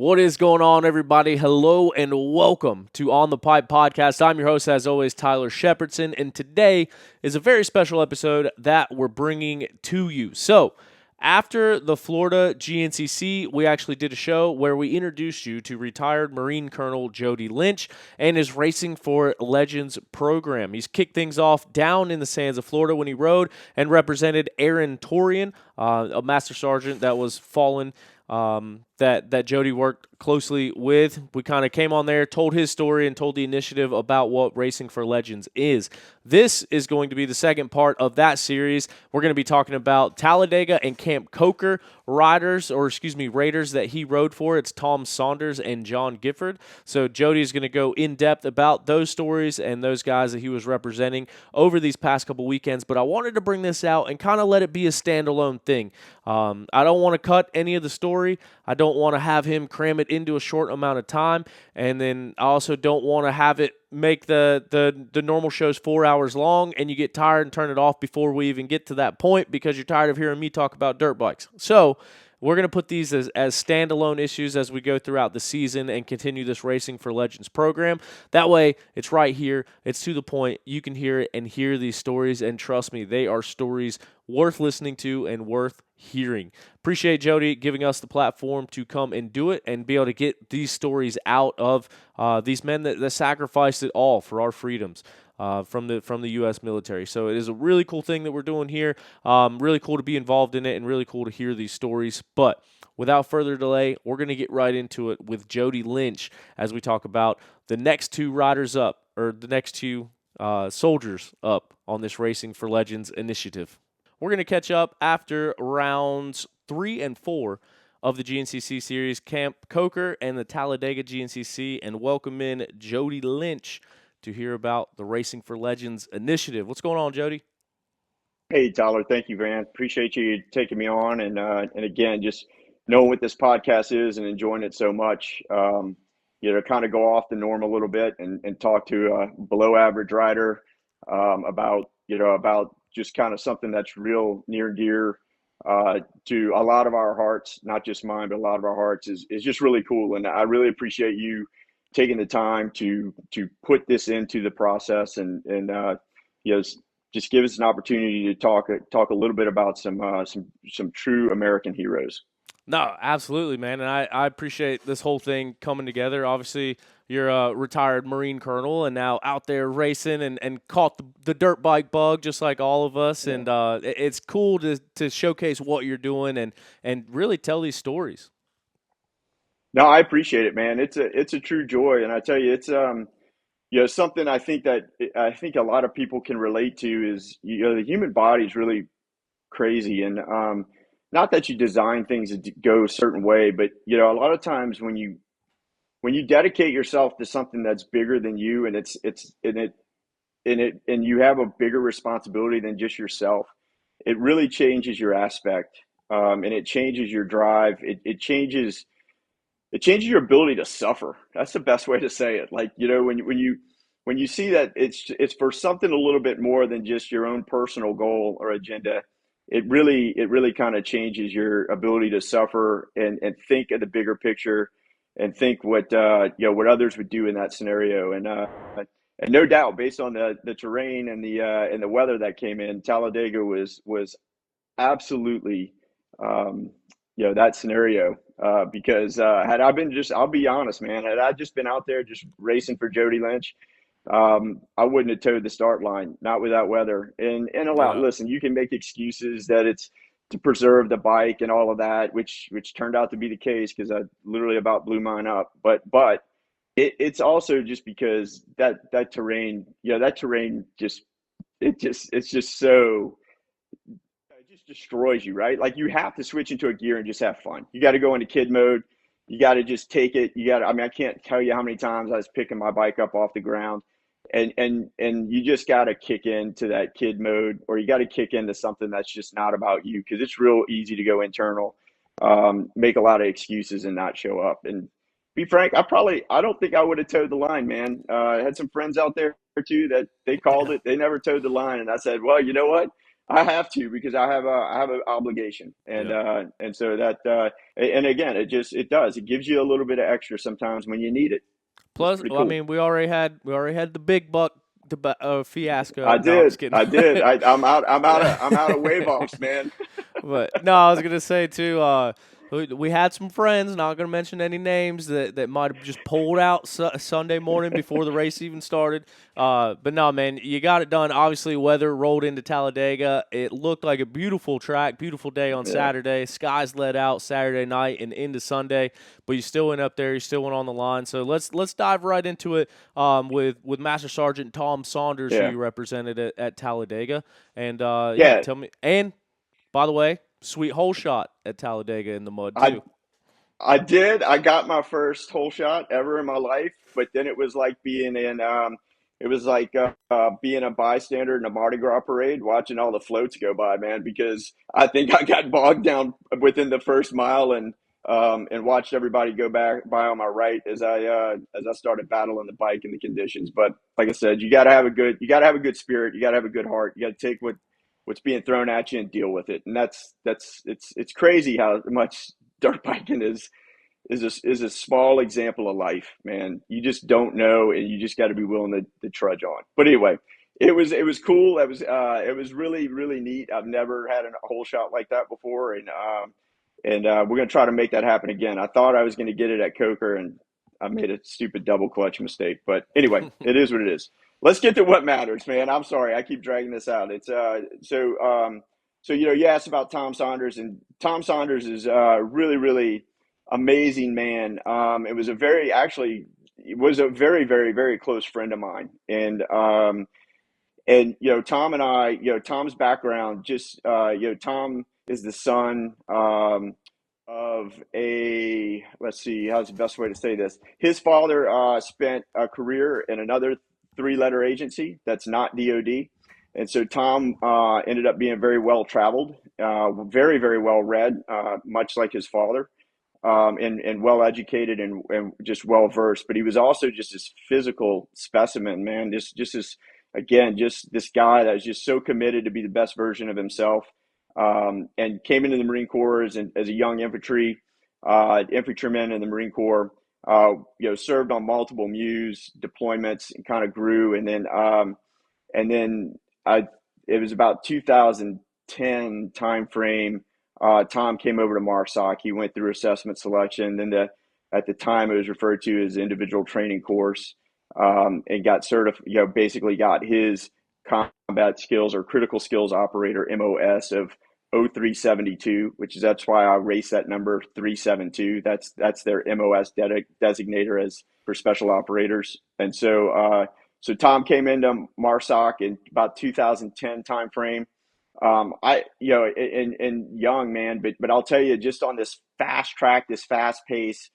What is going on, everybody? Hello and welcome to On the Pipe Podcast. I'm your host, as always, Tyler Shepherdson, and today is a very special episode that we're bringing to you. So, after the Florida GNCC, we actually did a show where we introduced you to retired Marine Colonel Jody Lynch and his Racing for Legends program. He's kicked things off down in the sands of Florida when he rode and represented Aaron Torian, a Master Sergeant that was fallen that Jody worked closely with. We kind of came on there, told his story, and told the initiative about what Racing for Legends is. This is going to be the second part of that series. We're going to be talking about Talladega and Camp Coker raiders that he rode for. It's Tom Saunders and John Gifford. So Jody is going to go in depth about those stories and those guys that he was representing over these past couple weekends. But I wanted to bring this out and kind of let it be a standalone thing. I don't want to cut any of the story. I don't want to have him cram it into a short amount of time, and then I also don't want to have it make the normal shows 4 hours long and you get tired and turn it off before we even get to that point because you're tired of hearing me talk about dirt bikes. So we're going to put these as standalone issues as we go throughout the season and continue this Racing for Legends program. That way, it's right here. It's to the point. You can hear it and hear these stories, and trust me, they are stories worth listening to and worth hearing. Appreciate Jody giving us the platform to come and do it and be able to get these stories out of these men that sacrificed it all for our freedoms. From the U.S. military. So it is a really cool thing that we're doing here. Really cool to be involved in it and really cool to hear these stories. But without further delay, we're going to get right into it with Jody Lynch as we talk about the next two riders up, or the next two soldiers up on this Racing for Legends initiative. We're going to catch up after rounds 3 and 4 of the GNCC series, Camp Coker and the Talladega GNCC, and welcome in Jody Lynch to hear about the Racing for Legends initiative. What's going on, Jody? Hey, Tyler. Thank you, man. Appreciate you taking me on. And again, just knowing what this podcast is and enjoying it so much, kind of go off the norm a little bit and talk to a below average rider about just kind of something that's real near and dear to a lot of our hearts, not just mine, but a lot of our hearts is just really cool. And I really appreciate you taking the time to put this into the process and just give us an opportunity to talk a little bit about some true American heroes. No, absolutely, man. And I appreciate this whole thing coming together. Obviously, you're a retired Marine Colonel and now out there racing and caught the dirt bike bug just like all of us. Yeah. And it's cool to showcase what you're doing and really tell these stories. No, I appreciate it, man. It's a true joy, and I tell you, it's something I think a lot of people can relate to is the human body is really crazy, and not that you design things to go a certain way, but a lot of times when you dedicate yourself to something that's bigger than you, and and you have a bigger responsibility than just yourself, it really changes your aspect, and it changes your drive. It changes your ability to suffer. That's the best way to say it. Like, when you see that it's for something a little bit more than just your own personal goal or agenda, it really kind of changes your ability to suffer and think of the bigger picture and think what others would do in that scenario. And no doubt, based on the terrain and the weather that came in, Talladega was absolutely that scenario. Because had I been I'll be honest, man, had I just been out there just racing for Jody Lynch, I wouldn't have towed the start line, not with that weather. Yeah. Listen, you can make excuses that it's to preserve the bike and all of that, which turned out to be the case because I literally about blew mine up. But it's also just because that terrain, it's just so it just destroys you, right? Like you have to switch into a gear and just have fun. You got to go into kid mode. You got to just take it. I mean, I can't tell you how many times I was picking my bike up off the ground and you just got to kick into that kid mode, or you got to kick into something that's just not about you. Cause it's real easy to go internal, make a lot of excuses and not show up. And be frank, I don't think I would have towed the line, man. I had some friends out there too that they called it. They never towed the line. And I said, well, you know what? I have to because I have an obligation, Yeah. and so that and again, it does it gives you a little bit of extra sometimes when you need it. It's Plus, pretty well, I cool. mean, we already had the big buck fiasco. No, I'm just kidding. I did. I'm out of wave offs, man. But no, I was gonna say too. We had some friends. Not gonna mention any names that might have just pulled out Sunday morning before the race even started. But no, man, you got it done. Obviously, weather rolled into Talladega. It looked like a beautiful track, beautiful day on Yeah, Saturday. Skies let out Saturday night and into Sunday. But you still went up there. You still went on the line. So let's dive right into it. With Master Sergeant Tom Saunders, who yeah, you represented at Talladega, and yeah, yeah. tell me and. By the way, sweet hole shot at Talladega in the mud I too. I did. I got my first hole shot ever in my life, but then it was like it was like being a bystander in a Mardi Gras parade, watching all the floats go by, man. Because I think I got bogged down within the first mile and watched everybody go back by on my right as I started battling the bike and the conditions. But like I said, you got to have a good spirit, you got to have a good heart, you got to take what's being thrown at you and deal with it. And it's crazy how much dirt biking is a small example of life, man. You just don't know, and you just got to be willing to trudge on. But anyway, it was cool. It was really neat. I've never had a whole shot like that before, and we're gonna try to make that happen again. I thought I was gonna get it at Coker, and I made a stupid double clutch mistake. But anyway, it is what it is. Let's get to what matters, man. I'm sorry I keep dragging this out. So you asked about Tom Saunders, and Tom Saunders is really amazing man. It was a very close friend of mine, and Tom and I, Tom's background, just Tom is the son of a, let's see, how's the best way to say this? His father spent a career in another three-letter agency that's not DoD. And so Tom ended up being very well traveled, very well read, much like his father, and well educated and just well versed. But he was also just this physical specimen, man. Just this again, just this guy that was just so committed to be the best version of himself, and came into the Marine Corps as a young infantryman in the Marine Corps. Served on multiple MUs deployments and kind of grew, and then I it was about 2010 time frame. Tom came over to MARSOC. He went through assessment selection. Then at the time it was referred to as individual training course, and got certified. Basically got his combat skills or critical skills operator MOS of 0372, that's why I race that number 372. That's their MOS designator as for special operators. And so Tom came into MARSOC in about 2010 timeframe. And young man, but I'll tell you, just on this fast track, this fast pace,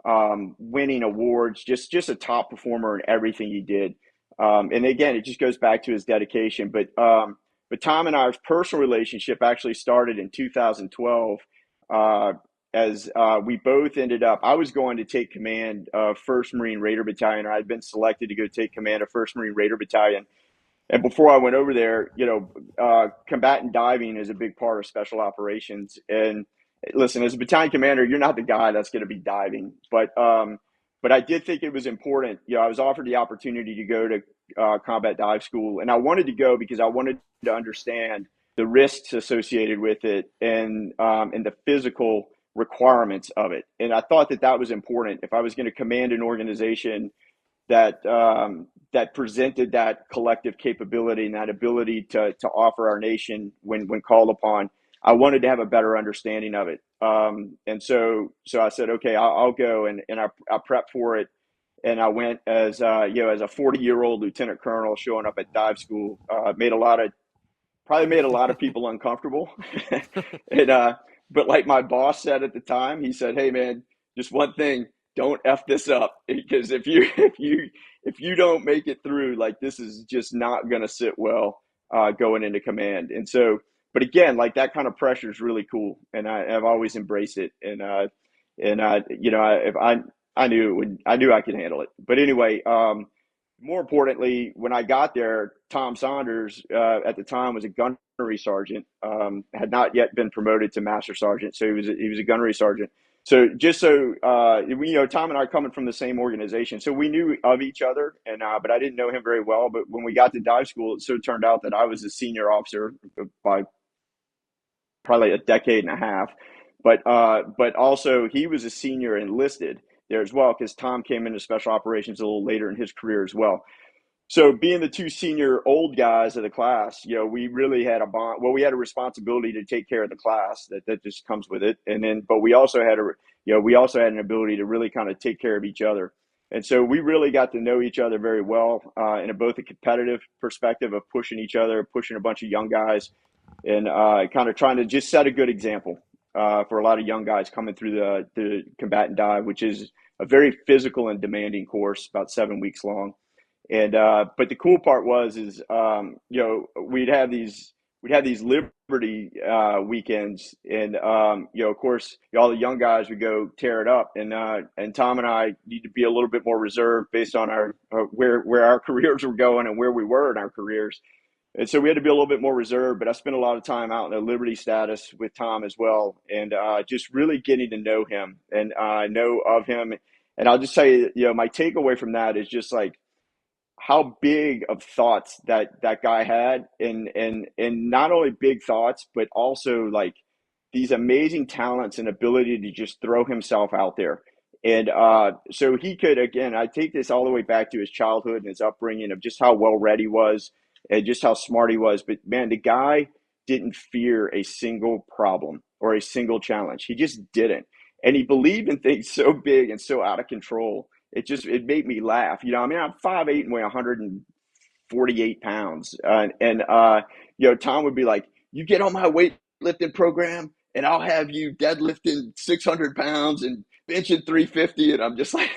winning awards, just a top performer in everything he did. And again, it just goes back to his dedication. But Tom and our personal relationship actually started in 2012. As we both ended up, I was going to take command of 1st Marine Raider Battalion, or I'd been selected to go take command of 1st Marine Raider Battalion. And before I went over there, combatant diving is a big part of special operations. And listen, as a battalion commander, you're not the guy that's going to be diving, but I did think it was important. I was offered the opportunity to go to combat dive school, and I wanted to go because I wanted to understand the risks associated with it and the physical requirements of it. And I thought that was important if I was going to command an organization that presented that collective capability and that ability to offer our nation when called upon. I wanted to have a better understanding of it, and so I said, okay, I'll go, and I prepped for it, and I went as as a 40-year-old lieutenant colonel showing up at dive school. Probably made a lot of people uncomfortable, and but like my boss said at the time, he said, "Hey man, just one thing, don't f this up, because if you don't make it through, like this is just not going to sit well going into command." And so, but again, like that kind of pressure is really cool, and I've always embraced it, if I knew I knew I could handle it. But anyway, more importantly, when I got there, Tom Saunders at the time was a gunnery sergeant, had not yet been promoted to master sergeant, so he was a gunnery sergeant. So just so Tom and I are coming from the same organization, so we knew of each other, and but I didn't know him very well. But when we got to dive school, it so turned out that I was a senior officer by probably a decade and a half, but also he was a senior enlisted there as well because Tom came into special operations a little later in his career as well. So being the two senior old guys of the class, we really had a bond. Well, we had a responsibility to take care of the class that just comes with it. And then, but we also had we also had an ability to really kind of take care of each other. And so we really got to know each other very well in both a competitive perspective of pushing each other, pushing a bunch of young guys and kind of trying to just set a good example for a lot of young guys coming through the combatant dive, which is a very physical and demanding course, about 7 weeks long. And but the cool part is we'd have these Liberty weekends, and of course all the young guys would go tear it up, and Tom and I need to be a little bit more reserved based on our where our careers were going and where we were in our careers. And so we had to be a little bit more reserved, but I spent a lot of time out in the Liberty status with Tom as well, and just really getting to know him and know of him. And I'll just say, my takeaway from that is just like how big of thoughts that guy had, and not only big thoughts, but also like these amazing talents and ability to just throw himself out there. And so he could, again, I take this all the way back to his childhood and his upbringing of just how well read he was and just how smart he was. But man, the guy didn't fear a single problem or a single challenge. He just didn't. And he believed in things so big and so out of control. It made me laugh. I mean, I'm 5'8" and weigh 148 pounds. Tom would be like, you get on my weightlifting program and I'll have you deadlifting 600 pounds and benching 350. And I'm just like,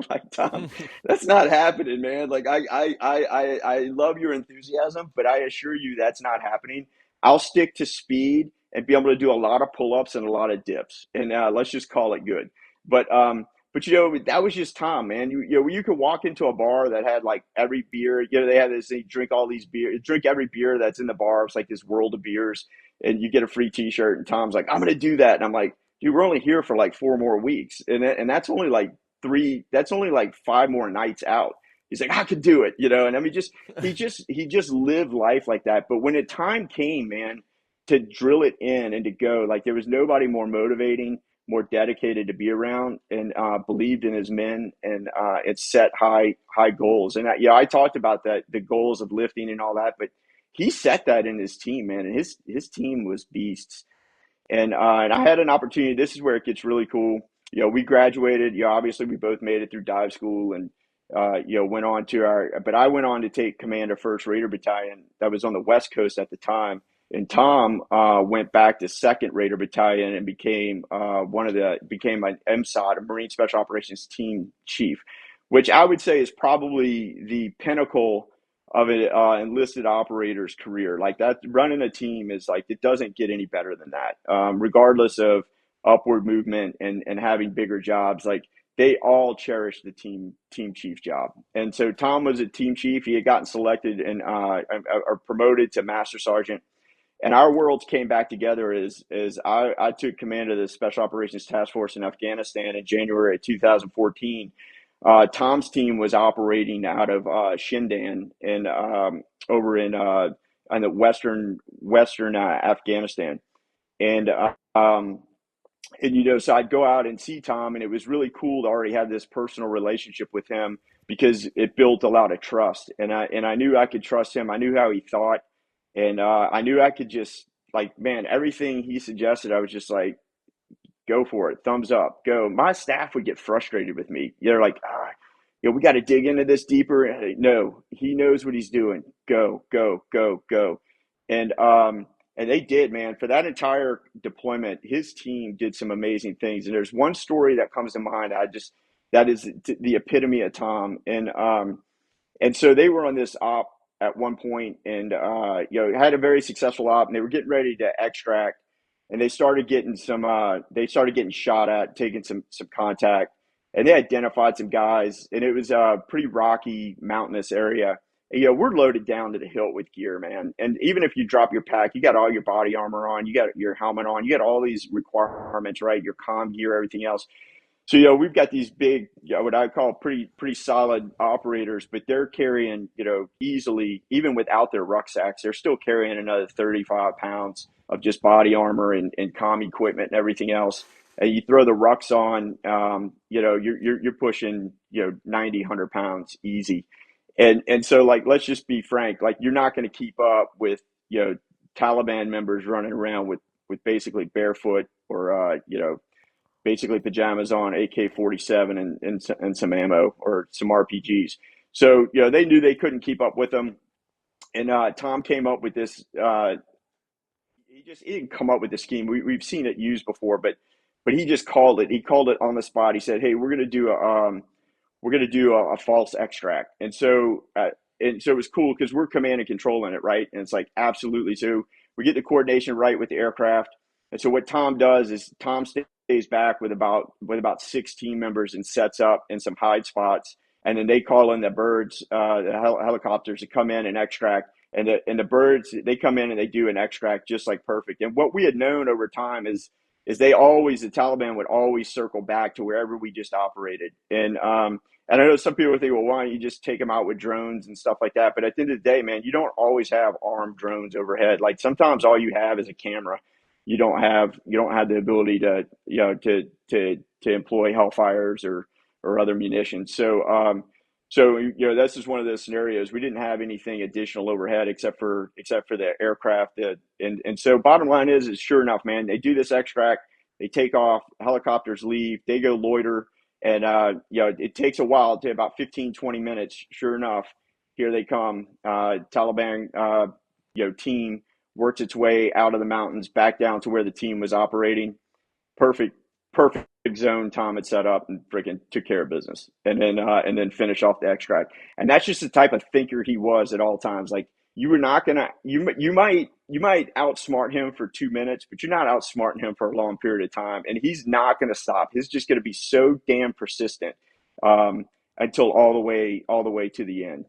like, Tom, that's not happening, man. Like, I love your enthusiasm, but I assure you that's not happening. I'll stick to speed and be able to do a lot of pull-ups and a lot of dips. And let's just call it good. But that was just Tom, man. You could walk into a bar that had like every beer. They have this. They drink all these beer, drink every beer that's in the bar. It's like this world of beers, and you get a free T-shirt. And Tom's like, "I'm gonna do that," and I'm like, "Dude, we're only here for like 4 more weeks, and that's only like three. That's only like 5 more nights out." He's like, "I could do it," And I mean, he just lived life like that. But when the time came, man, to drill it in and to go, like there was nobody more motivating, more dedicated to be around, and believed in his men, and it set high goals. And I talked about that, the goals of lifting and all that, but he set that in his team, man, and his team was beasts. And I had an opportunity. This is where it gets really cool. We graduated. Obviously we both made it through dive school, and went on to but I went on to take command of First Raider Battalion that was on the West Coast at the time. And Tom went back to Second Raider Battalion and became became an MSOT, a Marine Special Operations Team Chief, which I would say is probably the pinnacle of an enlisted operator's career. Like that, running a team is like, it doesn't get any better than that. Regardless of upward movement and having bigger jobs, like they all cherish the team chief job. And so Tom was a team chief. He had gotten selected and or promoted to master sergeant. And our worlds came back together as I took command of the Special Operations Task Force in Afghanistan in January of 2014. Tom's team was operating out of Shindan and over in the western Afghanistan, and so I'd go out and see Tom, and it was really cool to already have this personal relationship with him because it built a lot of trust, and I knew I could trust him. I knew how he thought, and I knew I could just like, man, everything he suggested, I was just like, go for it. Thumbs up. Go. My staff would get frustrated with me. They're like, we got to dig into this deeper. No, he knows what he's doing. Go, go, go, go. And they did, man. For that entire deployment, his team did some amazing things. And there's one story that comes to mind. That is the epitome of Tom. And so they were on this op at one point, and had a very successful op, and they were getting ready to extract, and they started getting shot at, taking some contact, and they identified some guys, and it was a pretty rocky, mountainous area. And, we're loaded down to the hilt with gear, man. And even if you drop your pack, you got all your body armor on, you got your helmet on, you got all these requirements, right? Your comm gear, everything else. So, we've got these big, what I call pretty solid operators, but they're carrying, easily, even without their rucksacks, they're still carrying another 35 pounds of just body armor and comm equipment and everything else. And you throw the rucks on, you're pushing, 90, 100 pounds easy. And so, like, let's just be frank, like, you're not going to keep up with, Taliban members running around with basically barefoot or, basically pajamas on, AK-47 and some ammo or some RPGs. So, they knew they couldn't keep up with them. And Tom came up with this. He didn't come up with the scheme. We've seen it used before, but he just called it. He called it on the spot. He said, "Hey, we're going to do a false extract." And so it was cool because we're command and controlling it, right? And it's like, absolutely. So we get the coordination right with the aircraft. And so what Tom does is Tom stays back with about 6 team members and sets up in some hide spots. And then they call in the birds, the helicopters to come in and extract. And the birds, they come in and they do an extract just like perfect. And what we had known over time is the Taliban would always circle back to wherever we just operated. And I know some people think, well, why don't you just take them out with drones and stuff like that? But at the end of the day, man, you don't always have armed drones overhead. Like, sometimes all you have is a camera. You don't have the ability to employ Hellfires or other munitions. So this is one of those scenarios. We didn't have anything additional overhead except for the aircraft. And so bottom line is sure enough, man, they do this extract, they take off, helicopters leave, they go loiter, and it takes a while, to about 15, 20 minutes. Sure enough, here they come. Taliban team works its way out of the mountains back down to where the team was operating. Perfect zone Tom had set up, and freaking took care of business, and then finish off the extract. And that's just the type of thinker he was at all times. Like, you were not gonna you might outsmart him for 2 minutes, but you're not outsmarting him for a long period of time. And he's not gonna stop. He's just gonna be so damn persistent, until all the way to the end,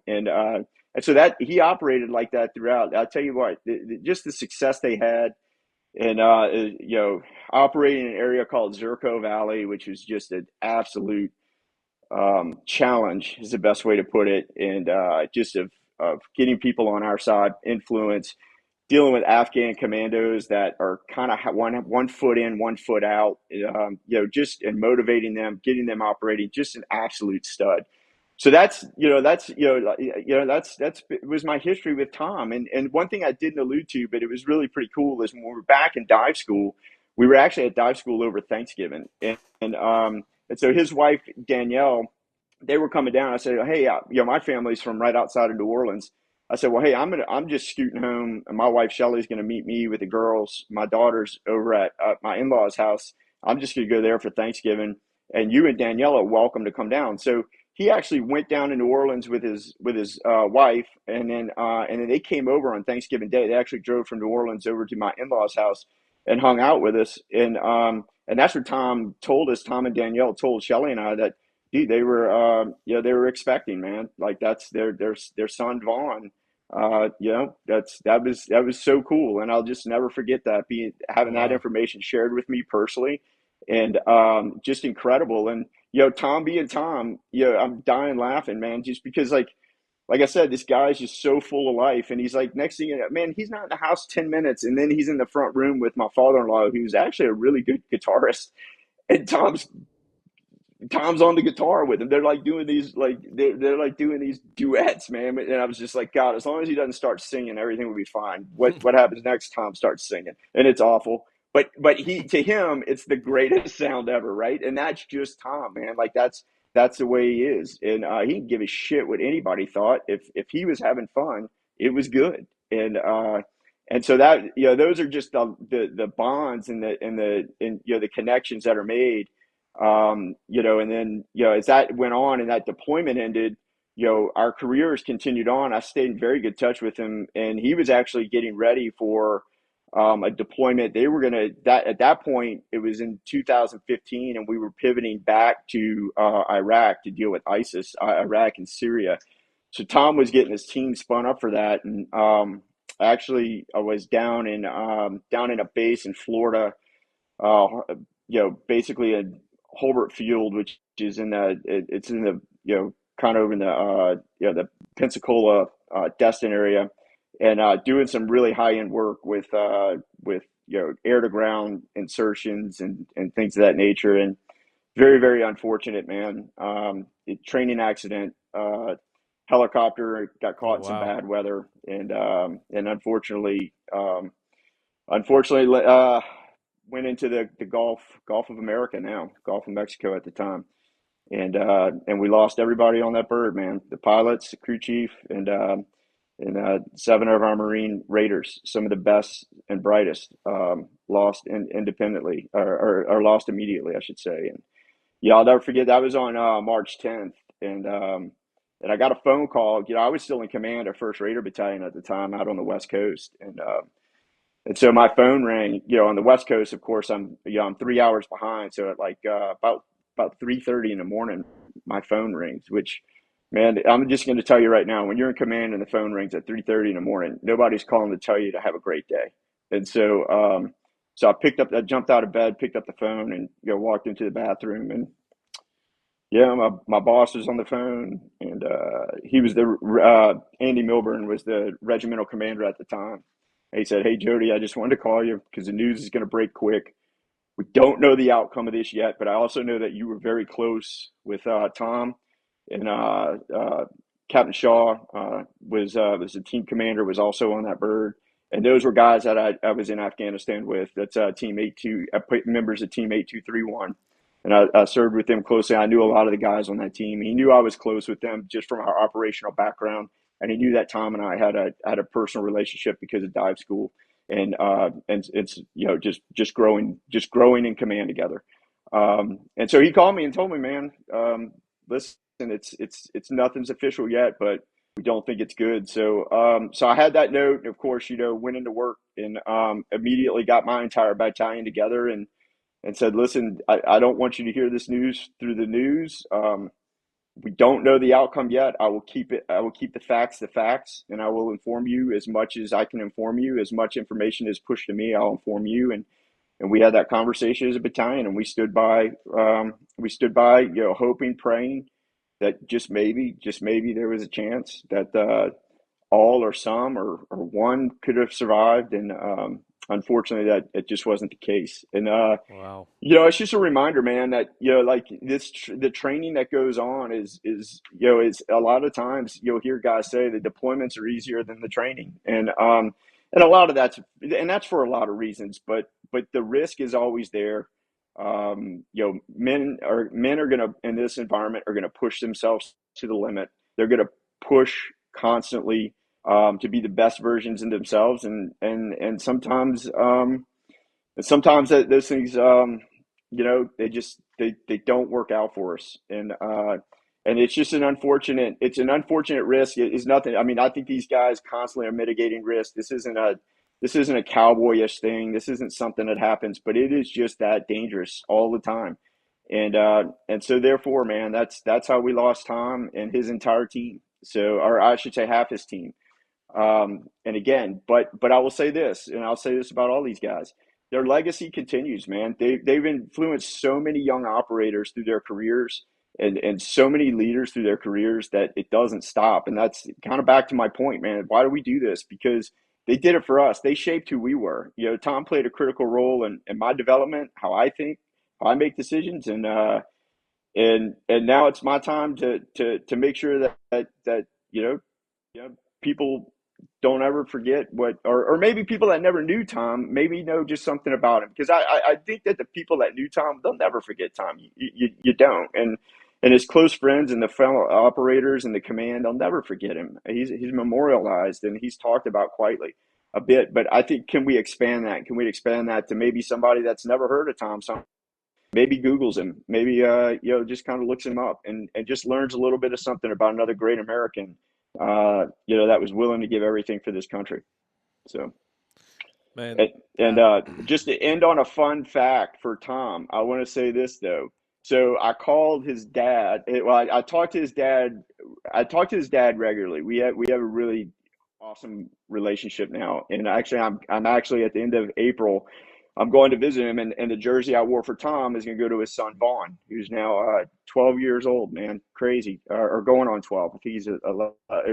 and so that he operated like that throughout. I'll tell you what, just the success they had. And operating in an area called Zerko Valley, which was just an absolute challenge, is the best way to put it. And just of getting people on our side, influence, dealing with Afghan commandos that are kind of one foot in, 1 foot out, just, and motivating them, getting them operating, just an absolute stud. So that's it was my history with Tom. And one thing I didn't allude to, but it was really pretty cool, is when we were back in dive school, we were actually at dive school over Thanksgiving, and so his wife Danielle, they were coming down. I said, hey, my family's from right outside of New Orleans. I said, well, hey, I'm just scooting home, and my wife Shelly's gonna meet me with the girls, my daughters, over at my in-laws' house. I'm just gonna go there for Thanksgiving, and you and Danielle are welcome to come down. So he actually went down to New Orleans with his wife, and then they came over on Thanksgiving Day. They actually drove from New Orleans over to my in-laws' house and hung out with us. And that's what Tom told us. Tom and Danielle told Shelly and I that, dude, they were expecting, man. Like, that's their son Vaughn. That was so cool, and I'll just never forget that, having that Wow. information shared with me personally, and just incredible. And Tom being Tom, I'm dying laughing, man, just because, like I said, this guy's just so full of life. And he's like, next thing you know, man, he's not in the house 10 minutes, and then he's in the front room with my father-in-law, who's actually a really good guitarist, and Tom's on the guitar with him. They're like doing these, they're like doing these duets, man. And I was just like, God, as long as he doesn't start singing, everything will be fine. What happens next? Tom starts singing, and it's awful. But to him, it's the greatest sound ever, right? And that's just Tom, man. Like, that's the way he is, and he didn't give a shit what anybody thought. If he was having fun, it was good. And so that, those are just the bonds and the connections that are made. And then, as that went on and that deployment ended, our careers continued on. I stayed in very good touch with him, and he was actually getting ready for a deployment. They were going to, that at that point, it was in 2015, and we were pivoting back to Iraq to deal with ISIS, Iraq and Syria. So Tom was getting his team spun up for that. And actually, I was down in a base in Florida, uh, basically a Holbert Field, which is it's in the, kind of in the, the Pensacola, Destin area, and doing some really high end work with air to ground insertions and things of that nature. And very, very unfortunate, man. Training accident, helicopter got Oh, caught in some wow. bad weather, and unfortunately, went into the Gulf of America now, Gulf of Mexico at the time, and we lost everybody on that bird, man. The pilots, the crew chief, and 7 of our Marine Raiders, some of the best and brightest, lost independently, or lost immediately, I should say. And yeah, I'll never forget, that was on March 10th, and I got a phone call. I was still in command of First Raider Battalion at the time, out on the West Coast, and so my phone rang. On the West Coast, of course, I'm 3 hours behind. So at like about 3:30 in the morning, my phone rings. Which, man, I'm just going to tell you right now, when you're in command and the phone rings at 3:30 in the morning, nobody's calling to tell you to have a great day. And so I jumped out of bed, picked up the phone, and walked into the bathroom. And yeah, my boss was on the phone, and he was Andy Milburn was the regimental commander at the time. And he said, "Hey, Jody, I just wanted to call you because the news is going to break quick. We don't know the outcome of this yet, but I also know that you were very close with Tom, and Captain Shaw was the team commander, was also on that bird, and those were guys that I was in Afghanistan with. That's Team 82, members of Team 8231, and I served with them closely. I knew a lot of the guys on that team. He knew I was close with them just from our operational background, and he knew that Tom and I had a personal relationship because of dive school, and it's just growing in command together. And so he called me and told me, man, listen, it's nothing's official yet, but we don't think it's good. So I had that note, and of course, went into work, and immediately got my entire battalion together, and said, listen, I don't want you to hear this news through the news. We don't know the outcome yet. I will keep the facts, and I will inform you as much as I can inform you. As much information is pushed to me, I'll inform you. And we had that conversation as a battalion, and we stood by, hoping, praying that just maybe there was a chance that all or some or one could have survived. And unfortunately, that it just wasn't the case. And Wow. it's just a reminder, man, that like the training that goes on is a lot of times you'll hear guys say the deployments are easier than the training, and a lot of that's for a lot of reasons, but the risk is always there. Men are gonna, in this environment, are gonna push themselves to the limit. They're gonna push constantly, to be the best versions of themselves, and sometimes those things, they don't work out for us, and it's just an unfortunate risk. It's nothing. I mean, I think these guys constantly are mitigating risk. This isn't a cowboyish thing. This isn't something that happens, but it is just that dangerous all the time. And so therefore, man, that's how we lost Tom and his entire team. So, or I should say, half his team. And again, but I will say this, and I'll say this about all these guys: their legacy continues, man. They've influenced so many young operators through their careers, and so many leaders through their careers, that it doesn't stop. And that's kind of back to my point, man. Why do we do this? Because they did it for us. They shaped who we were. Tom played a critical role in my development, how I think, how I make decisions, and now it's my time to make sure that people don't ever forget or maybe people that never knew Tom maybe know just something about him, because I think that the people that knew Tom, they'll never forget Tom. You don't, and his close friends and the fellow operators and the command, they'll never forget him. He's memorialized, and he's talked about quietly a bit. But I think, can we expand that? Can we expand that to maybe somebody that's never heard of Tom? Maybe Googles him, maybe just kind of looks him up, and just learns a little bit of something about another great American, that was willing to give everything for this country. So man. And just to end on a fun fact for Tom, I want to say this though. So I called his dad. I talked to his dad. I talk to his dad regularly. We have a really awesome relationship now. And actually, I'm actually at the end of April, I'm going to visit him, and the jersey I wore for Tom is going to go to his son Vaughn, who's now 12 years old. Man, crazy, or going on 12. I think he's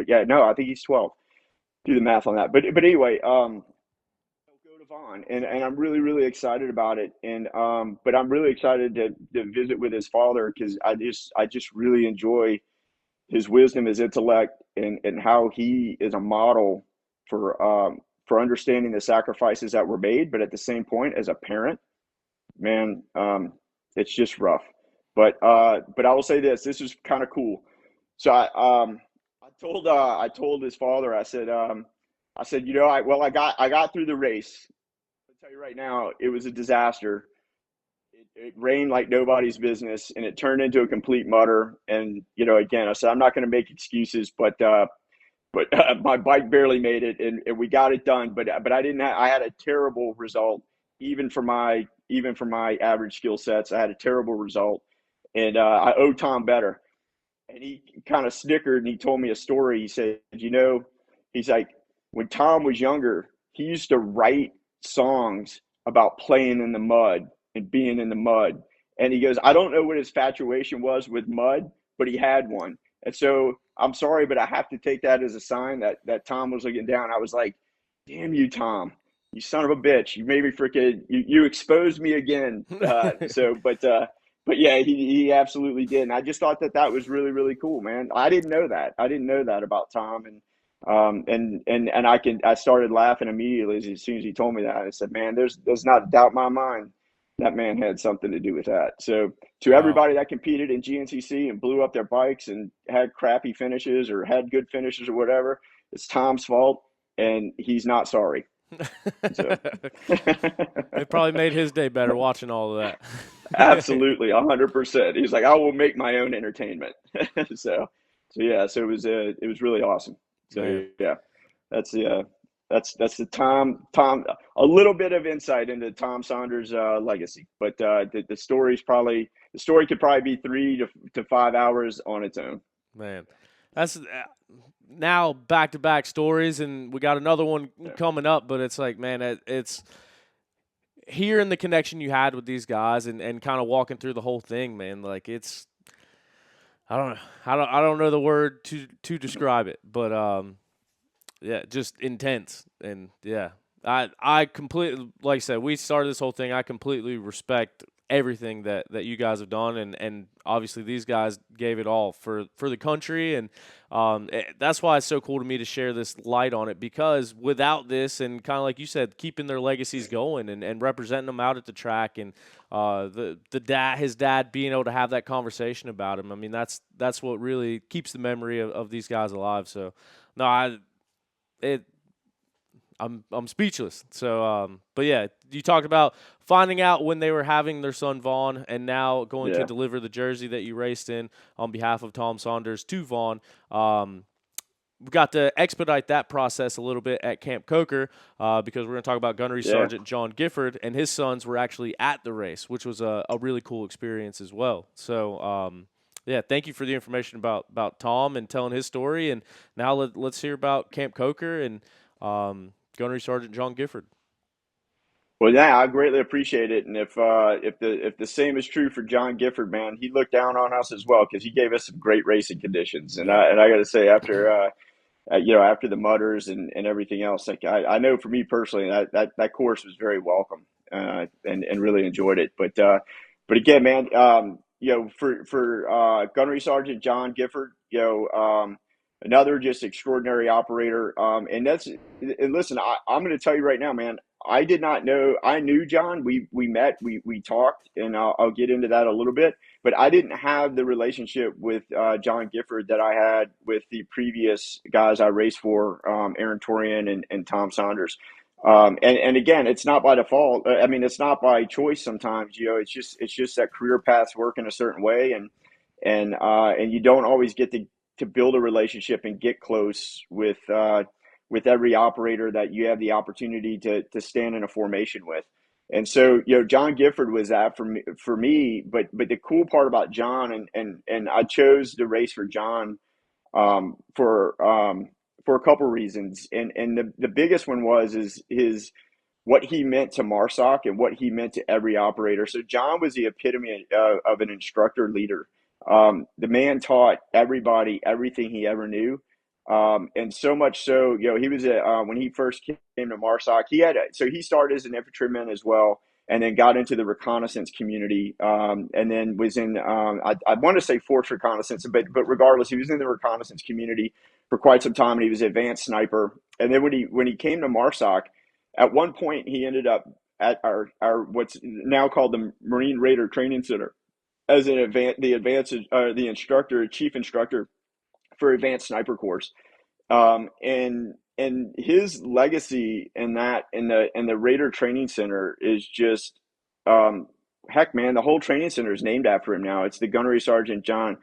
yeah, no, I think he's 12. Do the math on that. But anyway, go to Vaughn, and I'm really really excited about it. And but I'm really excited to visit with his father because I just really enjoy his wisdom, his intellect, and how he is a model for understanding the sacrifices that were made. But at the same point, as a parent, man, it's just rough. But I will say this: this is kind of cool. So I told his father. I said, I got through the race. I'll tell you right now, it was a disaster. It rained like nobody's business, and it turned into a complete mutter. And again, I said I'm not going to make excuses, but my bike barely made it, and we got it done. But I didn't. I had a terrible result, even for my average skill sets. I had a terrible result, and I owe Tom better. And he kind of snickered, and he told me a story. He said, he's like, when Tom was younger, he used to write songs about playing in the mud and being in the mud. And he goes, I don't know what his infatuation was with mud, but he had one. And so I'm sorry, but I have to take that as a sign that Tom was looking down. I was like, damn you, Tom, you son of a bitch. You made me freaking, you exposed me again. But yeah, he absolutely did. And I just thought that was really, really cool, man. I didn't know that. I didn't know that about Tom. And I started laughing immediately as soon as he told me that. I said, man, there's not a doubt in my mind that man had something to do with that. So to Wow. everybody that competed in GNCC and blew up their bikes and had crappy finishes or had good finishes or whatever, it's Tom's fault, and he's not sorry. So It probably made his day better watching all of that. absolutely, 100%. He's like, I will make my own entertainment. so so it was really awesome. So Man. yeah, that's that's the Tom a little bit of insight into Tom Saunders legacy. But the story could probably be 3 to 5 hours on its own. Man, that's now back to back stories, and we got another one Yeah. coming up. But it's like, man, it's hearing the connection you had with these guys, and kind of walking through the whole thing, man. Like it's, I don't know, I don't know the word to describe it, but yeah, just intense, and yeah, I completely, like I said, we started this whole thing. I completely respect everything that you guys have done, and obviously these guys gave it all for the country, and that's why it's so cool to me to share this light on it, because without this, and kind of like you said, keeping their legacies going, and representing them out at the track, and his dad being able to have that conversation about him, I mean that's what really keeps the memory of these guys alive. So no, it I'm speechless. So, but yeah, you talked about finding out when they were having their son Vaughn, and now going to Yeah. deliver the jersey that you raced in on behalf of Tom Saunders to Vaughn. We got to expedite that process a little bit at Camp Coker because we're going to talk about Gunnery Yeah. Sergeant John Gifford, and his sons were actually at the race, which was a really cool experience as well. So, yeah, thank you for the information about Tom and telling his story. And now let's hear about Camp Coker and Gunnery Sergeant John Gifford. Well, yeah, I greatly appreciate it. And if the same is true for John Gifford, man, he looked down on us as well because he gave us some great racing conditions. And Yeah. I got to say, after the mutters and everything else, like I know for me personally, that course was very welcome, and really enjoyed it. But again, man, for Gunnery Sergeant John Gifford, another just extraordinary operator. And listen, I'm going to tell you right now, man. I did not know. I knew John. We met. We talked, and I'll get into that a little bit. But I didn't have the relationship with John Gifford that I had with the previous guys I raced for, Aaron Torian and Tom Saunders. And again, it's not by default. I mean, it's not by choice. Sometimes, it's just that career paths work in a certain way, and you don't always get to build a relationship and get close with with every operator that you have the opportunity to stand in a formation with. And so, John Gifford was that for me. But the cool part about John, and I chose to race for John um, for um, for a couple reasons, and the biggest one was is his what he meant to MARSOC and what he meant to every operator. So John was the epitome of an instructor leader. The man taught everybody everything he ever knew. And so much so, he was when he first came to MARSOC, so he started as an infantryman as well, and then got into the reconnaissance community, and then was in I want to say force reconnaissance, but regardless, he was in the reconnaissance community for quite some time, and he was an advanced sniper. And then when he came to MARSOC, at one point, he ended up at our what's now called the Marine Raider Training Center as the instructor, chief instructor for advanced sniper course. And his legacy in the Raider Training Center is just heck, man. The whole training center is named after him now. It's the Gunnery Sergeant John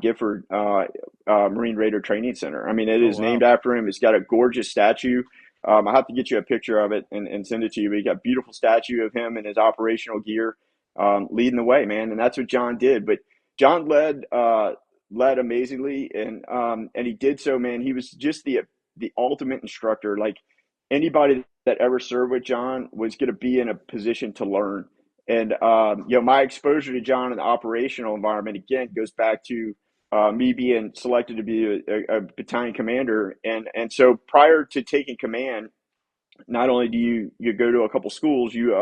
Gifford Marine Raider Training Center. I mean, it Oh, is wow. named after him. It's got a gorgeous statue. I have to get you a picture of it and send it to you. But you got a beautiful statue of him in his operational gear, leading the way, man. And that's what John did. But John led amazingly, and he did so, man. He was just the ultimate instructor. Like anybody that ever served with John was going to be in a position to learn. And my exposure to John in the operational environment again goes back to me being selected to be a battalion commander, and so prior to taking command, not only do you go to a couple schools, you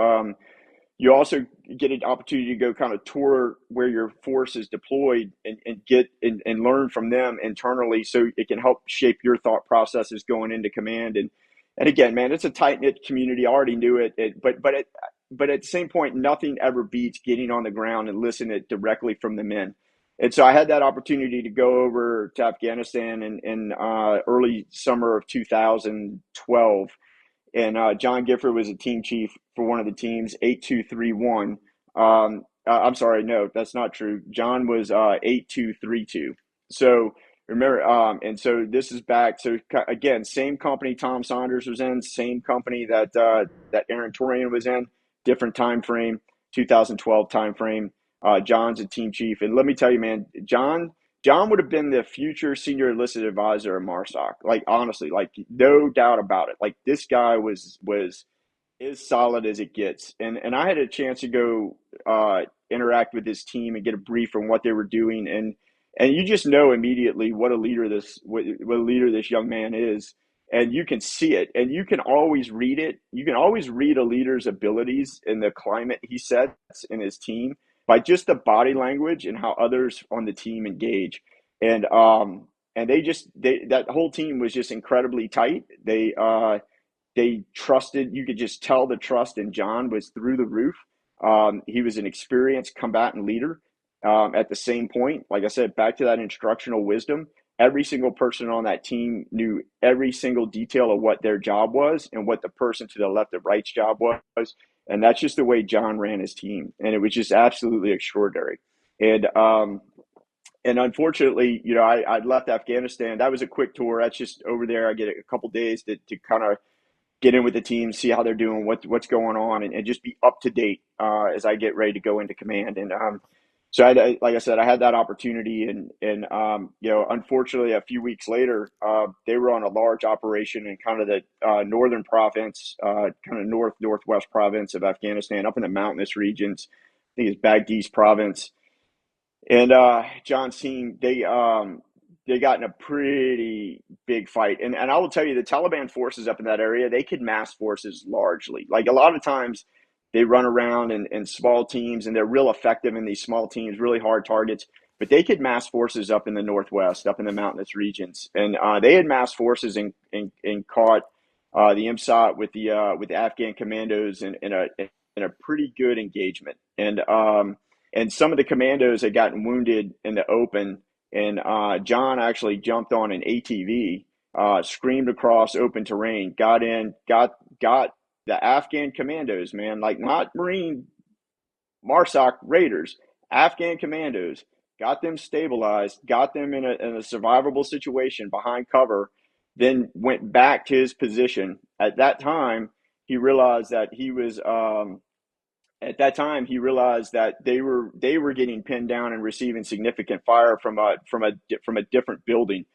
also get an opportunity to go kind of tour where your force is deployed and get and learn from them internally, so it can help shape your thought processes going into command. And again, man, it's a tight knit community. I already knew but at the same point, nothing ever beats getting on the ground and listening directly from the men. And so I had that opportunity to go over to Afghanistan in early summer of 2012, and John Gifford was a team chief for one of the teams, 8231. I'm sorry, no, that's not true. John was 8232. So remember, and so this is back. So again, same company Tom Saunders was in, same company that Aaron Torian was in, different time frame, 2012 time frame. John's a team chief, and let me tell you, man, John would have been the future senior enlisted advisor of MARSOC. Like honestly, like no doubt about it. Like this guy was as solid as it gets. And I had a chance to go interact with this team and get a brief on what they were doing. And you just know immediately what a leader this young man is. And you can see it, and you can always read it. You can always read a leader's abilities in the climate he sets in his team by just the body language and how others on the team engage. And that whole team was just incredibly tight. They trusted. You could just tell the trust in John was through the roof. He was an experienced combatant leader. At the same point, like I said, back to that instructional wisdom, every single person on that team knew every single detail of what their job was and what the person to the left and right's job was. And that's just the way John ran his team. And it was just absolutely extraordinary. And unfortunately, I left Afghanistan. That was a quick tour. That's just over there. I get a couple days to kind of get in with the team, see how they're doing, what's going on, and just be up to date as I get ready to go into command. And so, like I said, I had that opportunity, and unfortunately, a few weeks later, they were on a large operation in kind of the northern province, kind of northwest province of Afghanistan, up in the mountainous regions. I think it's Baghdad province. And John's team, they got in a pretty big fight. And I will tell you, the Taliban forces up in that area, they could mass forces largely. Like a lot of times they run around in small teams, and they're real effective in these small teams, really hard targets. But they could mass forces up in the northwest, up in the mountainous regions. And they had mass forces and caught the MSOT with the Afghan commandos in a pretty good engagement. And some of the commandos had gotten wounded in the open, and John actually jumped on an ATV, screamed across open terrain, got in, got the Afghan commandos, man, like not Marine MARSOC Raiders, Afghan commandos, got them stabilized, got them in a survivable situation behind cover, then went back to his position. At that time, he realized that he realized that they were getting pinned down and receiving significant fire from a different building.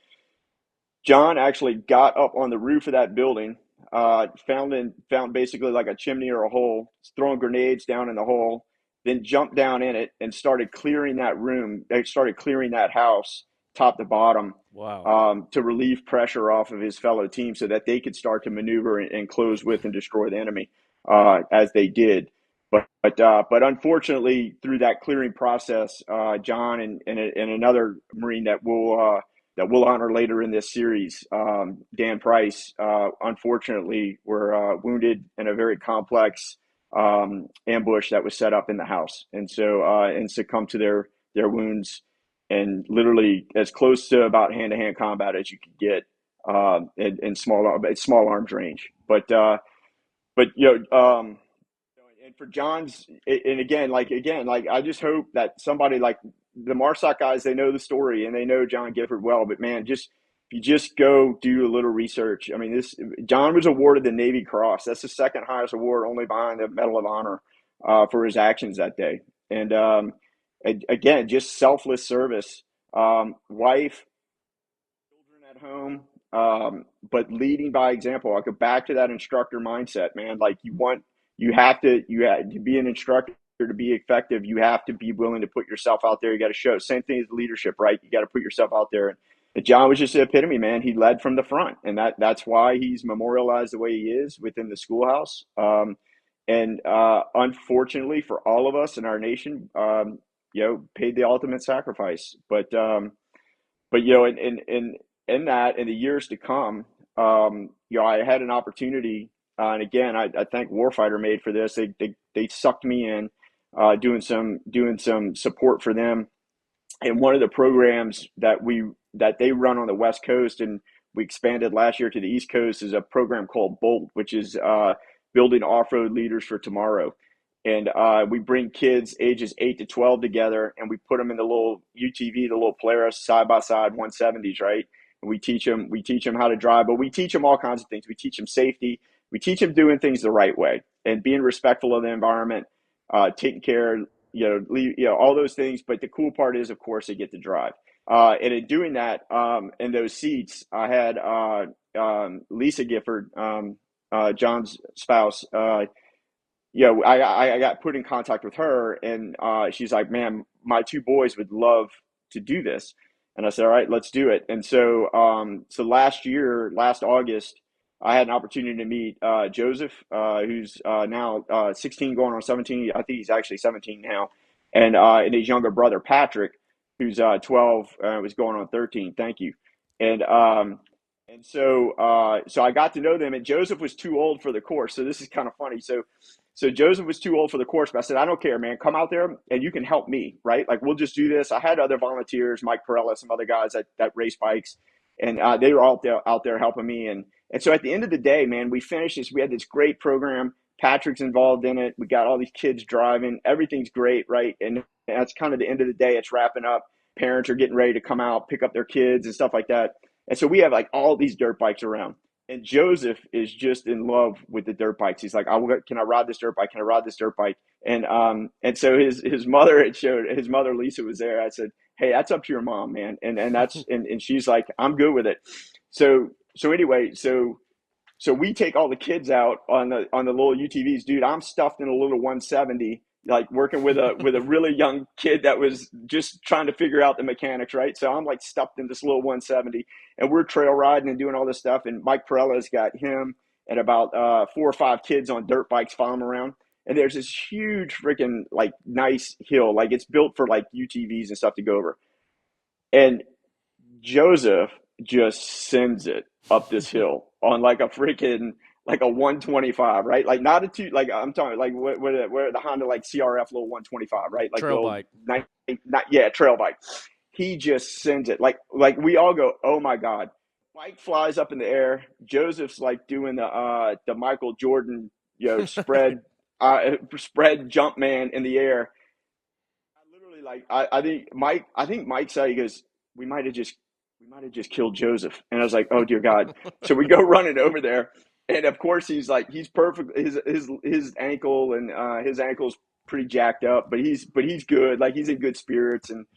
John actually got up on the roof of that building, found basically like a chimney or a hole, throwing grenades down in the hole, then jumped down in it and started clearing that room. They started clearing that house top to bottom, Wow. to relieve pressure off of his fellow team so that they could start to maneuver and close with and destroy the enemy, as they did. But unfortunately, through that clearing process, John and another Marine that we'll honor later in this series, Dan Price, unfortunately were wounded in a very complex ambush that was set up in the house, and succumbed to their wounds, and literally as close to about hand-to-hand combat as you could get, in small arms range. But and for John's, and again, I just hope that somebody like the MARSOC guys, they know the story and they know John Gifford well. But man, if you just go do a little research. I mean, this John was awarded the Navy Cross. That's the second highest award, only behind the Medal of Honor, for his actions that day. And again, just selfless service, wife, children at home, but leading by example. I go back to that instructor mindset, man. Like you have to be an instructor to be effective. You have to be willing to put yourself out there. You got to show. Same thing as leadership, right? You got to put yourself out there. And John was just the epitome, man. He led from the front, and that's why he's memorialized the way he is within the schoolhouse. And unfortunately for all of us in our nation, paid the ultimate sacrifice. But in that, in the years to come, I had an opportunity, and again, I thank Warfighter Made for this. They sucked me in, doing some support for them. And one of the programs that they run on the West Coast, and we expanded last year to the East Coast, is a program called BOLT, which is building off-road leaders for tomorrow. And we bring kids ages 8 to 12 together, and we put them in the little UTV, the little Polaris side-by-side 170s, right? And we teach them how to drive, but we teach them all kinds of things. We teach them safety. We teach them doing things the right way and being respectful of the environment, taking care, all those things. But the cool part is, of course, they get to drive. And in doing that, in those seats, I had Lisa Gifford, John's spouse. I got put in contact with her, and she's like, "Man, my two boys would love to do this." And I said, "All right, let's do it." And so last August, I had an opportunity to meet Joseph, who's now 16, going on 17. I think he's actually 17 now, and his younger brother Patrick, who's 12, was going on 13. Thank you. And so I got to know them, and Joseph was too old for the course. So this is kind of funny. So Joseph was too old for the course, but I said, "I don't care, man. Come out there and you can help me, right? Like, we'll just do this." I had other volunteers, Mike Perella, some other guys that race bikes, and they were all out there helping me. And so at the end of the day, man, we finished this. We had this great program. Patrick's involved in it. We got all these kids driving. Everything's great, right? And that's kind of the end of the day. It's wrapping up. Parents are getting ready to come out, pick up their kids and stuff like that. And so we have like all these dirt bikes around. And Joseph is just in love with the dirt bikes. He's like, "Can I ride this dirt bike? Can I ride this dirt bike?" And so his mother his mother Lisa was there. I said, "Hey, that's up to your mom, man." And that's and she's like, "I'm good with it." So anyway, so we take all the kids out on the little UTVs, dude. I'm stuffed in a little 170, like working with a really young kid that was just trying to figure out the mechanics, right? So I'm like stuffed in this little 170, and we're trail riding and doing all this stuff. And Mike Perella's got him and about 4 or 5 kids on dirt bikes following him around. And there's this huge freaking like nice hill, like it's built for like UTVs and stuff to go over. And Joseph just sends it up this hill on like a freaking like a 125, right? Like not a two, like I'm talking like where the Honda like CRF little 125, right? Like Trail little bike. trail bike. He just sends it like we all go, "Oh my God!" Bike flies up in the air. Joseph's like doing the Michael Jordan spread jump man in the air. I literally like I think Mike said, he goes, "We might have just we might have just killed Joseph. And I was like, oh dear God. So we go running over there. And of course he's perfect. His ankle and his ankle's pretty jacked up, but he's good. Like he's in good spirits. And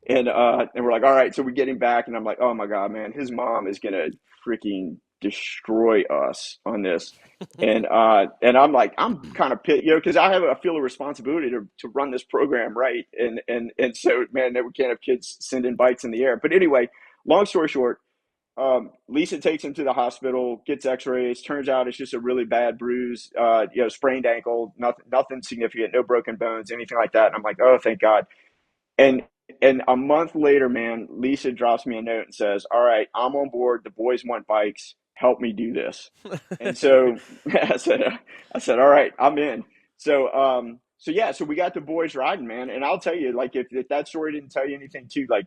we're like, all right, so we get him back, and I'm like, oh my God, man, his mom is gonna freaking destroy us on this. And I'm like, I'm kind of pissed, because I feel a responsibility to run this program right. And so, man, we can't have kids sending bikes in the air. But anyway, long story short, Lisa takes him to the hospital, gets x-rays. Turns out it's just a really bad bruise, sprained ankle, nothing significant, no broken bones, anything like that. And I'm like, oh, thank God. And and a month later, man, Lisa drops me a note and says, all right, I'm on board. The boys want bikes. Help me do this. And so I said, all right, I'm in. So yeah, so we got the boys riding, man. And I'll tell you, like, if that story didn't tell you anything too, like,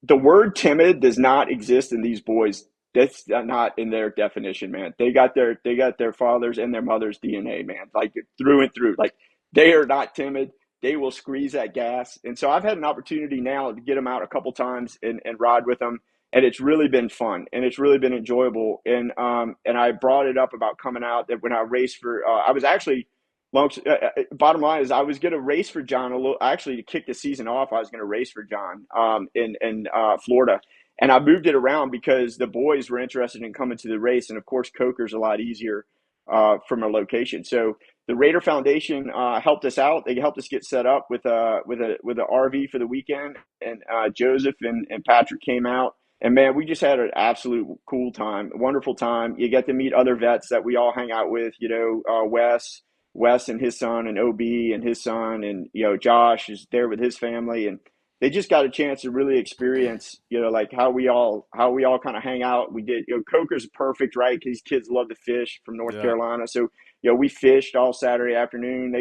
the word timid does not exist in these boys. That's not in their definition, man. They got their fathers and their mothers' DNA, man, like through and through. Like, they are not timid. They will squeeze that gas. And so I've had an opportunity now to get them out a couple times and ride with them, and it's really been fun and it's really been enjoyable. And I brought it up about coming out that when I raced for, I was actually bottom line is I was going to race for John a little. Actually, to kick the season off, I was going to race for John in Florida, and I moved it around because the boys were interested in coming to the race, and of course, Coker's a lot easier from a location. So the Raider Foundation helped us out. They helped us get set up with a RV for the weekend, and Joseph and Patrick came out. And man, we just had an absolute cool time, wonderful time. You get to meet other vets that we all hang out with, Wes and his son, and OB and his son, and Josh is there with his family, and they just got a chance to really experience like how we all kind of hang out. We did, Coker's perfect, right? Because these kids love to fish from North Yeah. Carolina, so we fished all Saturday afternoon.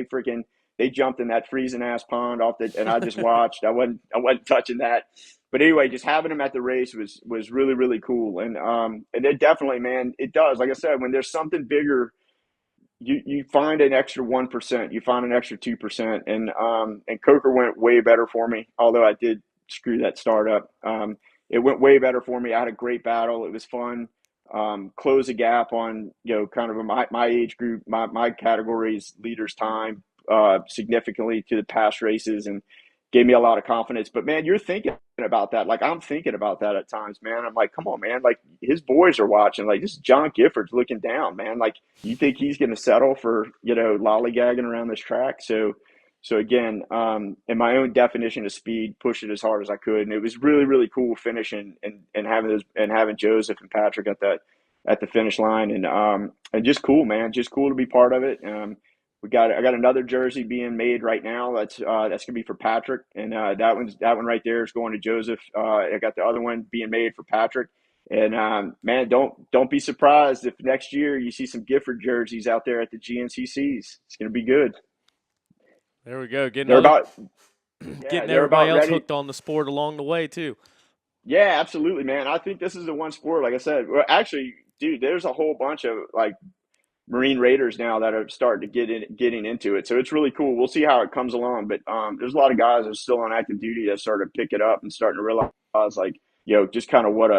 They jumped in that freezing ass pond and I just watched. I wasn't touching that. But anyway, just having them at the race was really, really cool. And it definitely, man, it does. Like I said, when there's something bigger, you find an extra 1%, you find an extra 2%, and Coker went way better for me. Although I did screw that start up, it went way better for me. I had a great battle. It was fun. Close the gap on kind of my age group, my categories leaders time significantly to the past races, and gave me a lot of confidence. But man, you're thinking about that. Like, I'm thinking about that at times, man. I'm like, come on, man. Like, his boys are watching. Like, this is John Gifford's looking down, man. Like, you think he's going to settle for, lollygagging around this track? So again, in my own definition of speed, push it as hard as I could. And it was really, really cool finishing and having Joseph and Patrick at the finish line. And just cool, man. Just cool to be part of it. I got another jersey being made right now. That's gonna be for Patrick, and that one right there is going to Joseph. I got the other one being made for Patrick, and man, don't be surprised if next year you see some Gifford jerseys out there at the GNCCs. It's gonna be good. There we go. They're about Getting they're everybody about else ready. hooked on the sport along the way too. Yeah, absolutely, man. I think this is the one sport. Like I said, well, actually, dude, there's a whole bunch of like Marine Raiders now that are starting to getting into it. So it's really cool. We'll see how it comes along. But there's a lot of guys that are still on active duty that started to pick it up and starting to realize, like, just kind of what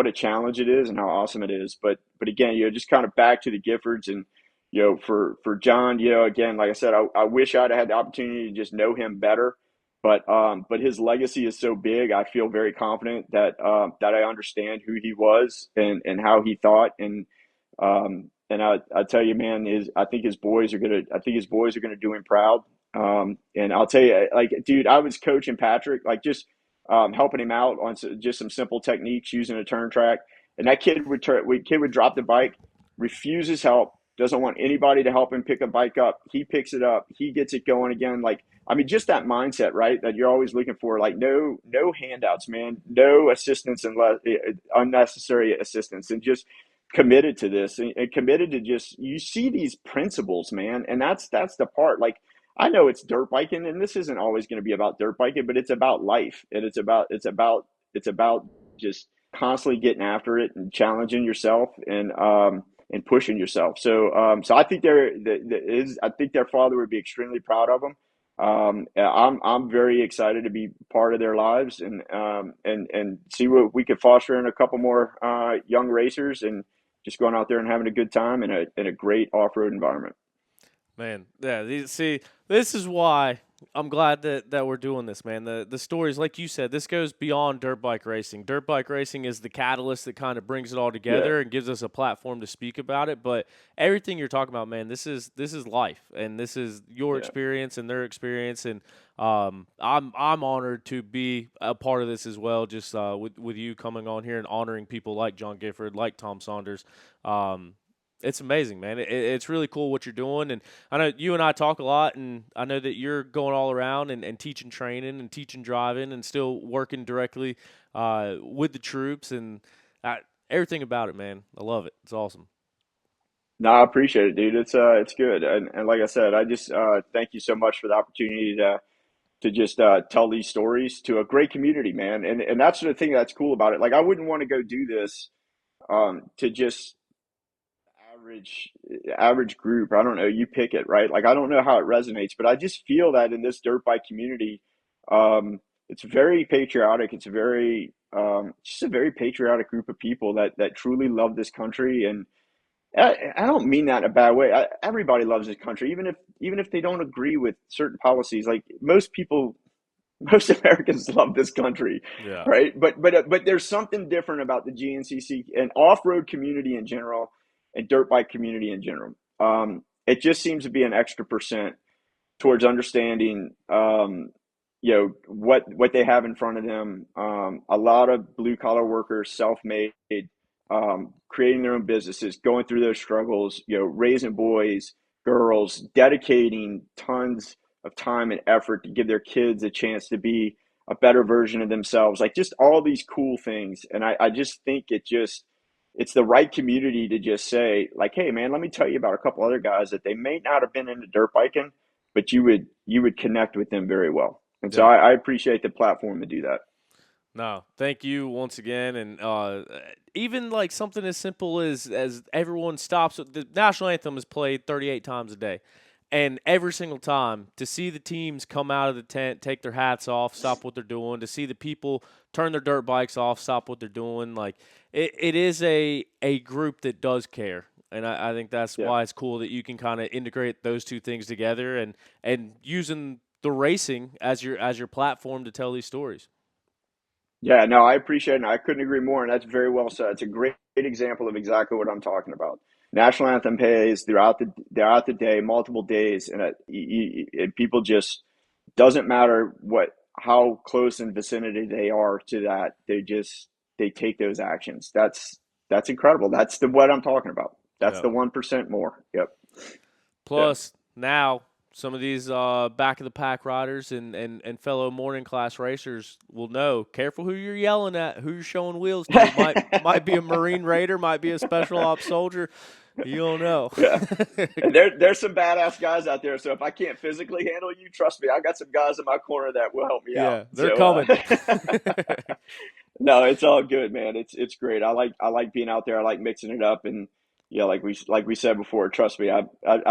a challenge it is and how awesome it is. But again, just kind of back to the Giffords, and for John, again, like I said, I wish I'd had the opportunity to just know him better. But his legacy is so big. I feel very confident that I understand who he was and how he thought. And I tell you, man, I think his boys are gonna do him proud. And I'll tell you, like, dude, I was coaching Patrick, like, just helping him out on just some simple techniques using a turn track, and that kid would drop the bike, refuses help, doesn't want anybody to help him pick a bike up. He picks it up, he gets it going again. Like, I mean, just that mindset, right? That you're always looking for, like, no handouts, man, no assistance unless unnecessary assistance, and just committed to this and committed to just, you see these principles, man. And that's the part. Like, I know it's dirt biking, and this isn't always going to be about dirt biking, but it's about life, and it's about just constantly getting after it and challenging yourself and pushing yourself. So I think I think their father would be extremely proud of them. I'm very excited to be part of their lives and see what we could foster in a couple more young racers and just going out there and having a good time in a great off road environment. Man, yeah. See, this is why I'm glad that we're doing this, man. The stories, like you said, this goes beyond dirt bike racing. Dirt bike racing is the catalyst that kind of brings it all Yeah, together and gives us a platform to speak about it. But everything you're talking about, man, this is life, and this is your yeah. experience and their experience, and I'm honored to be a part of this as well. Just with you coming on here and honoring people like John Gifford, like Tom Saunders. It's amazing, man. It's really cool what you're doing, and I know you and I talk a lot, and I know that you're going all around and teaching training and teaching driving and still working directly with the troops and everything about it, man. I love it. It's awesome. No, I appreciate it, dude. It's good, and like I said, I just thank you so much for the opportunity to just tell these stories to a great community, man. And that's the thing that's cool about it. Like, I wouldn't want to go do this to just average average group. I don't know, you pick it, right? Like, I don't know how it resonates, but I just feel that in this dirt bike community, it's very patriotic. It's very just a very patriotic group of people that truly love this country. And I don't mean that in a bad way. Everybody loves this country, even if they don't agree with certain policies. Like, most people, most Americans love this country, Yeah. right? But there's something different about the GNCC and off-road community in general, and dirt bike community in general. It just seems to be an extra percent towards understanding, what they have in front of them. A lot of blue collar workers, self-made, creating their own businesses, going through those struggles, raising boys, girls, dedicating tons of time and effort to give their kids a chance to be a better version of themselves. Like, just all these cool things. And I just think it's the right community to just say, like, hey man, let me tell you about a couple other guys that they may not have been into dirt biking, but you would connect with them very well. And so Yeah. I appreciate the platform to do that. No, thank you once again, and even like something as simple as everyone stops. The national anthem is played 38 times a day, and every single time to see the teams come out of the tent, take their hats off, stop what they're doing, to see the people turn their dirt bikes off, stop what they're doing, like it is a group that does care. And I think that's Yeah. why it's cool that you can kind of integrate those two things together and using the racing as your platform to tell these stories. Yeah, no, I appreciate it. And I couldn't agree more. And that's very well said. It's a great example of exactly what I'm talking about. National anthem plays throughout the day, multiple days, and people just, doesn't matter how close in vicinity they are to that. They take those actions. That's incredible. That's what I'm talking about. That's Yeah. the 1% more. Yep. Yeah. Plus, now some of these back of the pack riders and fellow morning class racers will know. Careful who you're yelling at, who you're showing wheels to. Might be a Marine Raider, might be a special ops soldier. You don't know. Yeah. And there's some badass guys out there. So if I can't physically handle you, trust me, I got some guys in my corner that will help me out. Yeah, they're So coming. no, it's all good, man. It's great. I like being out there. I like mixing it up, and yeah, like we said before. Trust me, I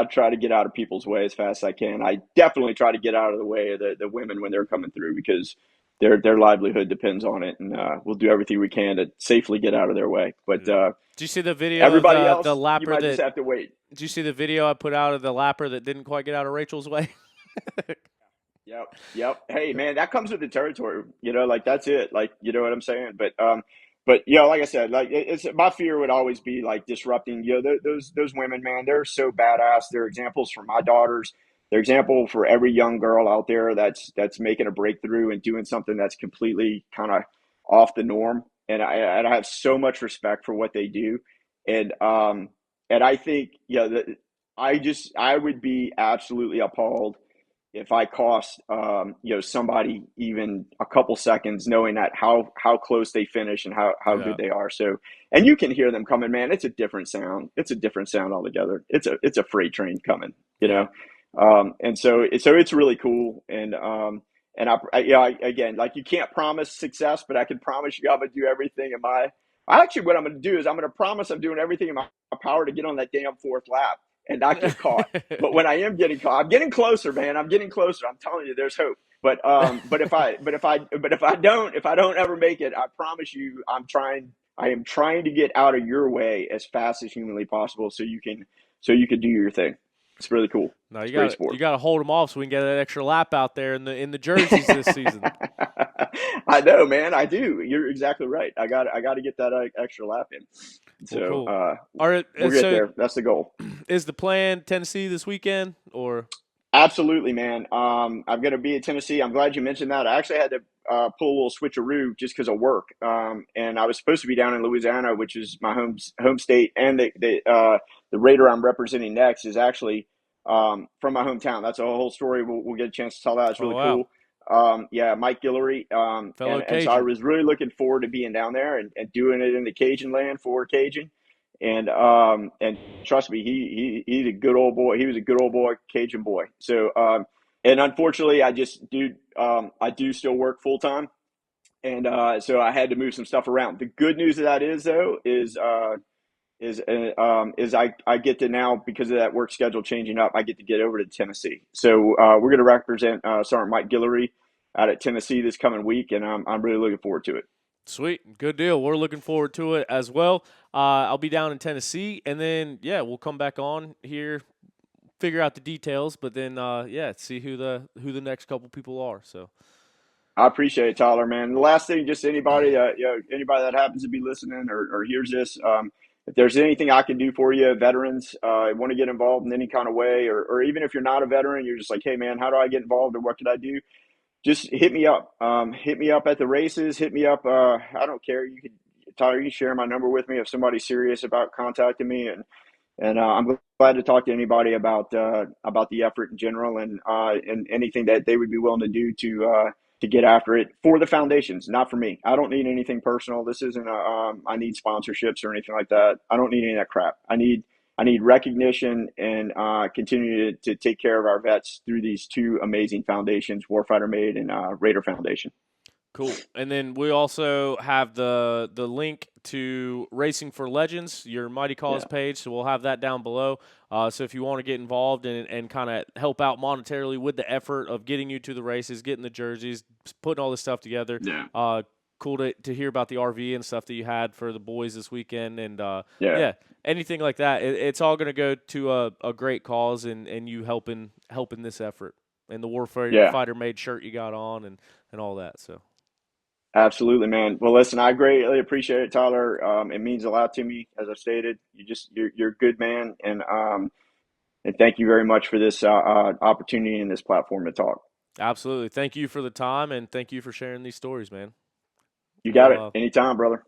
try to get out of people's way as fast as I can. I definitely try to get out of the way of the women when they're coming through, because their livelihood depends on it, and we'll do everything we can to safely get out of their way. But Yeah. Did you see the video of everybody the else, you lapper might just that? have to wait. Did you see the video I put out of the lapper that didn't quite get out of Rachel's way? Yep. Yep. Hey, man, that comes with the territory. Like, that's it. Like, you know what I'm saying? But like I said, like, it's my fear would always be like disrupting. Those women, man, they're so badass. They're examples for my daughters. They're example for every young girl out there that's making a breakthrough and doing something that's completely kind of off the norm. And I have so much respect for what they do. And I think, I would be absolutely appalled if I cost somebody even a couple seconds, knowing that how close they finish and how Yeah. good they are. So, and you can hear them coming, man. It's a different sound. It's a different sound altogether. It's a freight train coming, Yeah. and so it's really cool. Again, like, you can't promise success, but I can promise you I'm gonna do everything in my. Actually, what I'm gonna do is I'm gonna promise I'm doing everything in my power to get on that damn fourth lap. and not get caught. But when I am getting caught, I'm getting closer, man. I'm getting closer. I'm telling you, there's hope. But if I don't ever make it, I promise you, I am trying to get out of your way as fast as humanly possible, so you can do your thing. It's really cool. No, It's great sport. you got to hold them off so we can get that extra lap out there in the jerseys this season. I know, man. I do. You're exactly right. I got to get that extra lap in. So cool. All right, we'll get there. That's the goal. Is the plan Tennessee this weekend or? Absolutely, man. I'm going to be at Tennessee. I'm glad you mentioned that. I actually had to pull a little switcheroo just because of work. And I was supposed to be down in Louisiana, which is my home state, and the Raider I'm representing next is actually from my hometown. That's a whole story. We'll get a chance to tell that. It's really cool. Yeah, Mike Guillory. And so I was really looking forward to being down there and doing it in the Cajun land for Cajun. And trust me, he's a good old boy. He was a good old boy, Cajun boy. So and unfortunately, I do still work full time, and so I had to move some stuff around. The good news of that is though is I get to now, because of that work schedule changing up, I get to get over to Tennessee. So we're going to represent Sergeant Mike Guillory out at Tennessee this coming week, and I'm really looking forward to it. Sweet. Good deal. We're looking forward to it as well. I'll be down in Tennessee, and then, we'll come back on here, figure out the details, but then, see who the next couple people are. So I appreciate it, Tyler, man. The last thing, just anybody that happens to be listening or hears this, if there's anything I can do for you, veterans, want to get involved in any kind of way, or even if you're not a veteran, you're just like, hey, man, how do I get involved, or what can I do? Just hit me up. Hit me up at the races. Hit me up. I don't care. Tyler, you can share my number with me if somebody's serious about contacting me, and I'm glad to talk to anybody about the effort in general, and anything that they would be willing to do to get after it for the foundations, not for me. I don't need anything personal. This isn't I need sponsorships or anything like that. I don't need any of that crap. I need recognition and continue to take care of our vets through these two amazing foundations, Warfighter Made and Raider Foundation. Cool. And then we also have the link to Racing for Legends, your Mighty Cause page, so we'll have that down below. So if you want to get involved and kind of help out monetarily with the effort of getting you to the races, getting the jerseys, putting all this stuff together. Cool to hear about the RV and stuff that you had for the boys this weekend, and anything like that. It's all going to go to a great cause, and you helping this effort, and the Warfighter Made shirt you got on, and all that. So absolutely, man. Well, listen, I greatly appreciate it, Tyler. It means a lot to me, as I stated. You're a good man, and thank you very much for this opportunity and this platform to talk. Absolutely. Thank you for the time, and thank you for sharing these stories, man. You got it. Anytime, brother.